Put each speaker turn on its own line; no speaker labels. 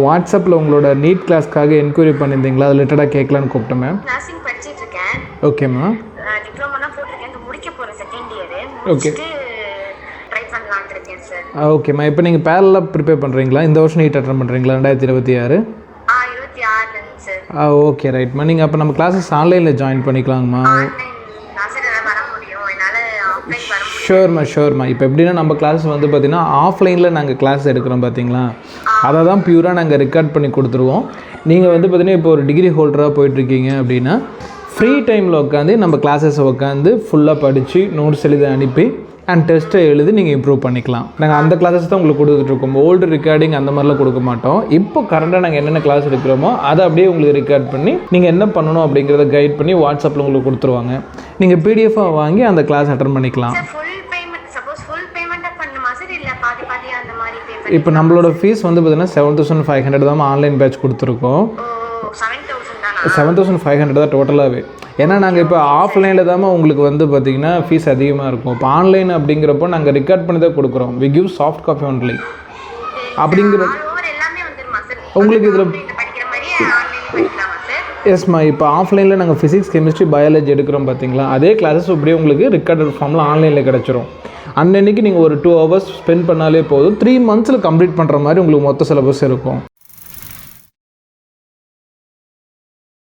வாட்ஸ்அப்பில் உங்களோட NEET கிளாஸ்க்காக enquiry பண்ணியிருந்தீங்களா? அது ரிலேட்டடாக கேட்கலான்னு கூப்பிட்டேன் மேம்.
நர்சிங் படிச்சிட்டு இருக்கேன்.
ஓகேம்மா.
டிப்ளமோலாம் போட்டிருக்கேன். முடிக்க போகிறேன் செகண்ட் இயர்.
ஓகே.
ட்ரை பண்ணலாம்னு இருக்கேன் சார்.
ஓகேம்மா. இப்போ நீங்கள் பேரலாக ப்ரிப்பேர் பண்ணுறீங்களா? இந்த வருஷம் நீட் அட்டன் பண்ணுறீங்களா 2026?
26 சார்.
ஓகே ரைட்மா. நீங்கள் அப்போ நம்ம கிளாஸஸ் ஆன்லைனில் ஜாயின் பண்ணிக்கலாங்கம்மா.
ஆன்லைன் கிளாஸ் வர முடியும், என்னால் ஆஃப்லைன் வர முடியும்.
ஷோர்மா. இப்போ எப்படின்னா நம்ம கிளாஸ் வந்து பார்த்திங்கன்னா ஆஃப்லைனில் நாங்கள் கிளாஸ் எடுக்கிறோம் பார்த்தீங்களா, அதை தான் பியூராக நாங்கள் ரெக்கார்ட் பண்ணி கொடுத்துருவோம். நீங்கள் வந்து பார்த்திங்கன்னா இப்போ ஒரு டிகிரி ஹோல்டராக போயிட்டுருக்கீங்க அப்படின்னா ஃப்ரீ டைமில் உட்காந்து நம்ம கிளாஸஸை உட்காந்து ஃபுல்லாக படித்து நோட்ஸ் எழுதி அனுப்பி அண்ட் டெஸ்ட்டை எழுதி நீங்கள் இம்ப்ரூவ் பண்ணிக்கலாம். நாங்கள் அந்த கிளாஸஸ் தான் உங்களுக்கு கொடுத்துட்ருக்கோம். ஓல்டு ரெக்கார்டிங் அந்த மாதிரிலாம் கொடுக்க மாட்டோம். இப்போ கரண்டாக நாங்கள் என்னென்ன கிளாஸ் எடுக்கிறோமோ அதை அப்படியே உங்களுக்கு ரெக்கார்ட் பண்ணி நீங்கள் என்ன பண்ணணும் அப்படிங்கிறத கைட் பண்ணி வாட்ஸ்அப்பில் உங்களுக்கு கொடுத்துருவாங்க. நீங்கள் பிடிஎஃபாக வாங்கி அந்த கிளாஸ் அட்டன் பண்ணிக்கலாம். இப்போ நம்மளோட ஃபீஸ் வந்து பார்த்தீங்கன்னா 7500 தான் ஆன்லைன் பேட்ச் கொடுத்துருக்கோம். 7500 தான் டோட்டலாகவே. ஏன்னா நாங்கள் இப்போ ஆஃப்லைனில் தான் உங்களுக்கு வந்து பார்த்திங்கன்னா ஃபீஸ் அதிகமாக இருக்கும். இப்போ ஆன்லைன் அப்படிங்கிறப்போ நாங்கள் ரெக்கார்ட் பண்ணி தான் கொடுக்குறோம். We give soft copy only அப்படிங்கிற உங்களுக்கு இதில். எஸ்மா. இப்போ ஆஃப்லைனில் நாங்கள் ஃபிசிக்ஸ் கெமிஸ்ட்ரி பயாலஜி எடுக்கிறோம் பார்த்தீங்களா, அதே கிளாஸஸ் இப்படியே உங்களுக்கு ரெக்கார்டட் ஃபார்மில் ஆன்லைனில் கிடச்சிரும். அன்னைக்கு நீங்கள் ஒரு 2 hours ஸ்பெண்ட் பண்ணாலே போதும். 3 months கம்ப்ளீட் பண்ணுற மாதிரி உங்களுக்கு மொத்த சிலபஸ் இருக்கும்.